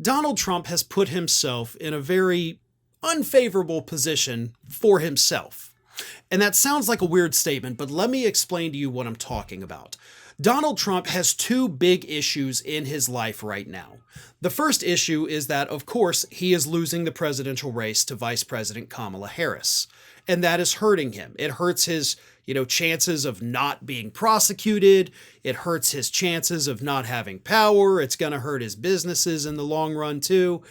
Donald Trump has put himself in a very unfavorable position for himself. And that sounds like a weird statement, but let me explain to you what I'm talking about. Donald Trump has two big issues in his life right now. The first issue is that, of course, he is losing the presidential race to Vice President Kamala Harris. And that is hurting him. It hurts his, chances of not being prosecuted. It hurts his chances of not having power. It's going to hurt his businesses in the long run, too.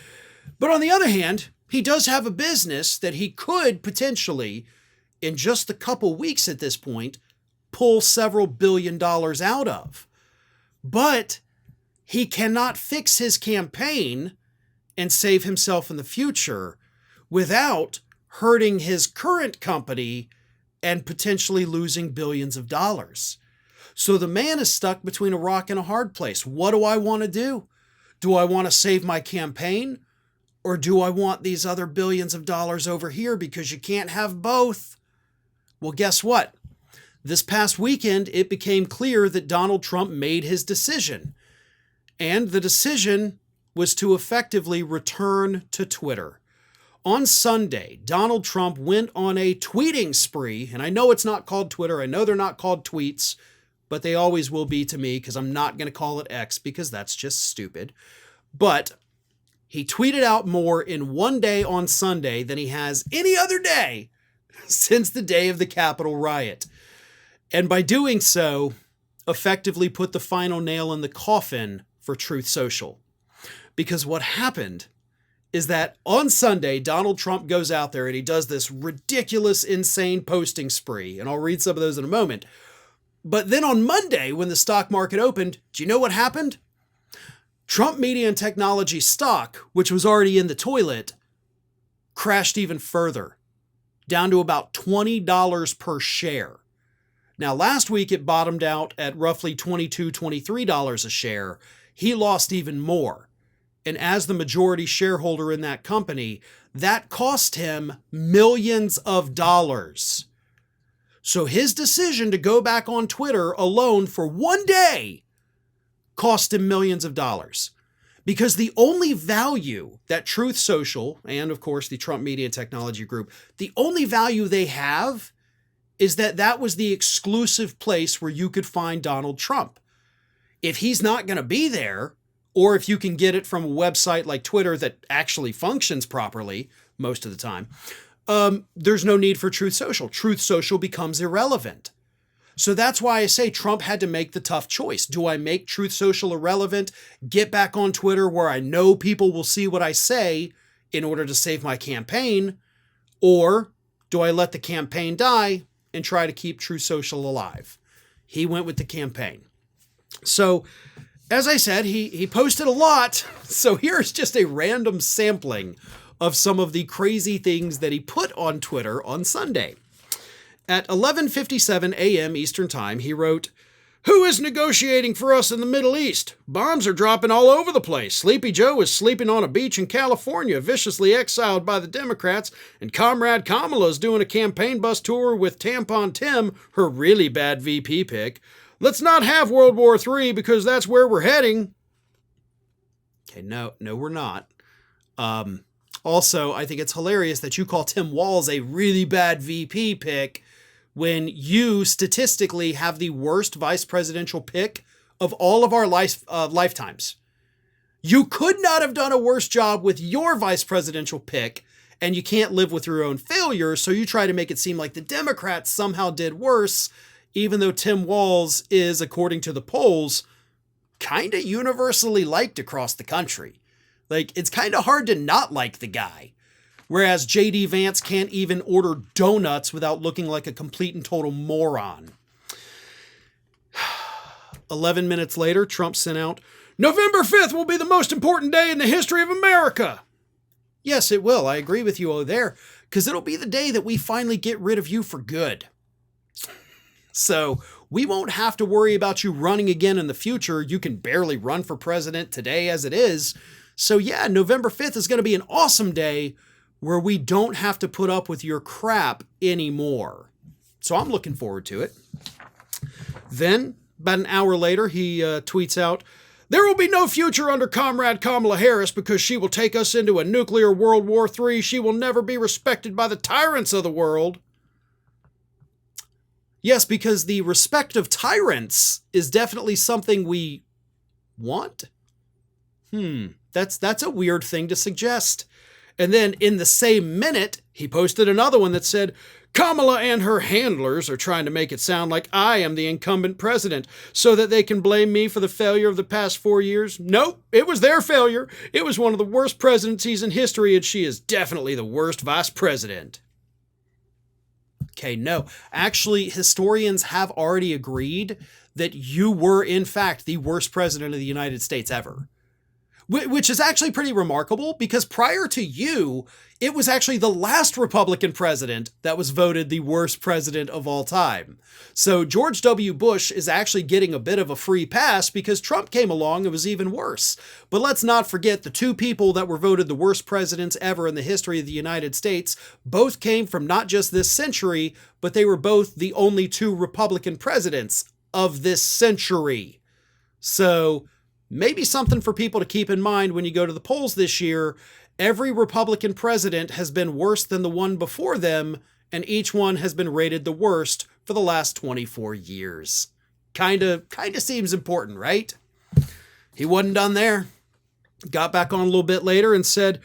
But on the other hand, he does have a business that he could potentially, in just a couple weeks at this point, pull several $billion out of. But he cannot fix his campaign and save himself in the future without hurting his current company and potentially losing billions of dollars. So the man is stuck between a rock and a hard place. What do I want to do? Do I want to save my campaign? Or do I want these other billions of dollars over here? Because you can't have both. Well, guess what? This past weekend, it became clear that Donald Trump made his decision. And the decision was to effectively return to Twitter. On Sunday, Donald Trump went on a tweeting spree, and I know it's not called Twitter, I know they're not called tweets, but they always will be to me because I'm not going to call it X because that's just stupid. But he tweeted out more in one day on Sunday than he has any other day since the day of the Capitol riot. And by doing so, effectively put the final nail in the coffin for Truth Social. Because what happened is that on Sunday, Donald Trump goes out there and he does this ridiculous, insane posting spree. And I'll read some of those in a moment. But then on Monday, when the stock market opened, do you know what happened? Trump Media and Technology stock, which was already in the toilet, crashed even further, down to about $20 per share. Now, last week it bottomed out at roughly $22, $23 a share. He lost even more. And as the majority shareholder in that company, that cost him millions of dollars. So his decision to go back on Twitter alone for one day cost him millions of dollars. Because the only value that Truth Social, and of course the Trump Media and Technology Group, the only value they have is that was the exclusive place where you could find Donald Trump. If he's not going to be there, or if you can get it from a website like Twitter that actually functions properly most of the time, there's no need for Truth Social. Truth Social becomes irrelevant. So that's why I say Trump had to make the tough choice. Do I make Truth Social irrelevant, get back on Twitter where I know people will see what I say in order to save my campaign, or do I let the campaign die and try to keep Truth Social alive? He went with the campaign. So, as I said, he posted a lot. So here's just a random sampling of some of the crazy things that he put on Twitter on Sunday. At 11:57 a.m. Eastern Time, he wrote, "Who is negotiating for us in the Middle East? Bombs are dropping all over the place. Sleepy Joe is sleeping on a beach in California, viciously exiled by the Democrats, and Comrade Kamala's doing a campaign bus tour with Tampon Tim, her really bad VP pick. Let's not have World War III because that's where we're heading." Okay, no, we're not. Also, I think it's hilarious that you call Tim Walz a really bad VP pick when you statistically have the worst vice presidential pick of all of our lifetimes. You could not have done a worse job with your vice presidential pick, and you can't live with your own failure, so you try to make it seem like the Democrats somehow did worse, even though Tim Walz is, according to the polls, kind of universally liked across the country. Like, it's kind of hard to not like the guy. Whereas J.D. Vance can't even order donuts without looking like a complete and total moron. 11 minutes later, Trump sent out, "November 5th will be the most important day in the history of America." Yes, it will. I agree with you there, because it'll be the day that we finally get rid of you for good. So we won't have to worry about you running again in the future. You can barely run for president today as it is. So yeah, November 5th is going to be an awesome day where we don't have to put up with your crap anymore. So I'm looking forward to it. Then, about an hour later, he tweets out, There will be no future under Comrade Kamala Harris because she will take us into a nuclear World War III. She will never be respected by the tyrants of the world. Yes, because the respect of tyrants is definitely something we want. That's a weird thing to suggest. And then in the same minute, he posted another one that said, Kamala and her handlers are trying to make it sound like I am the incumbent president so that they can blame me for the failure of the past 4 years. Nope, it was their failure. It was one of the worst presidencies in history, and she is definitely the worst vice president. Okay, no. Actually, historians have already agreed that you were, in fact, the worst president of the United States ever. Which is actually pretty remarkable because prior to you, it was actually the last Republican president that was voted the worst president of all time. So George W. Bush is actually getting a bit of a free pass because Trump came along and was even worse. But let's not forget the two people that were voted the worst presidents ever in the history of the United States both came from not just this century, but they were both the only two Republican presidents of this century. So maybe something for people to keep in mind when you go to the polls this year. Every Republican president has been worse than the one before them, and each one has been rated the worst for the last 24 years. Kinda seems important, right? He wasn't done there. Got back on a little bit later and said,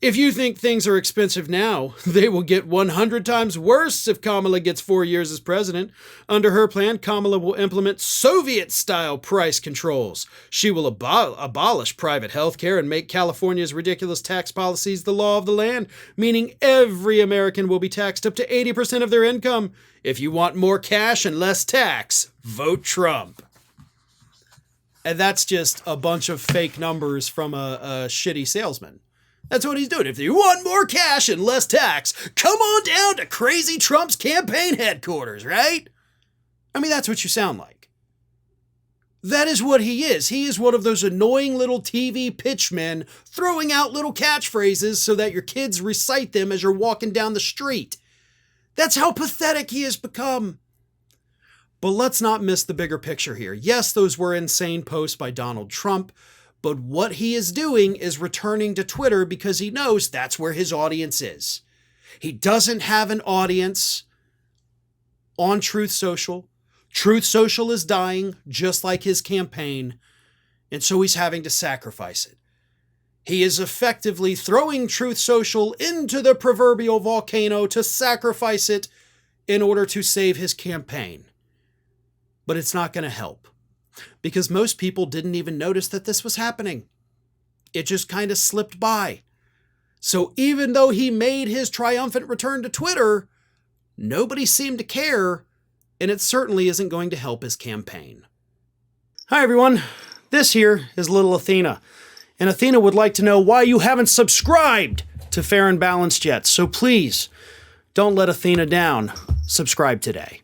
if you think things are expensive now, they will get 100 times worse if Kamala gets 4 years as president. Under her plan, Kamala will implement Soviet-style price controls. She will abolish private health care and make California's ridiculous tax policies the law of the land, meaning every American will be taxed up to 80% of their income. If you want more cash and less tax, vote Trump. And that's just a bunch of fake numbers from a shitty salesman. That's what he's doing. If you want more cash and less tax, come on down to Crazy Trump's campaign headquarters, right? I mean, that's what you sound like. That is what he is. He is one of those annoying little TV pitchmen throwing out little catchphrases so that your kids recite them as you're walking down the street. That's how pathetic he has become. But let's not miss the bigger picture here. Yes, those were insane posts by Donald Trump, but what he is doing is returning to Twitter because he knows that's where his audience is. He doesn't have an audience on Truth Social. Truth Social is dying, just like his campaign, and so he's having to sacrifice it. He is effectively throwing Truth Social into the proverbial volcano to sacrifice it in order to save his campaign. But it's not going to help. Because most people didn't even notice that this was happening. It just kind of slipped by. So even though he made his triumphant return to Twitter, nobody seemed to care, and it certainly isn't going to help his campaign. Hi everyone, this here is little Athena, and Athena would like to know why you haven't subscribed to Fair and Balanced yet, so please, don't let Athena down. Subscribe today.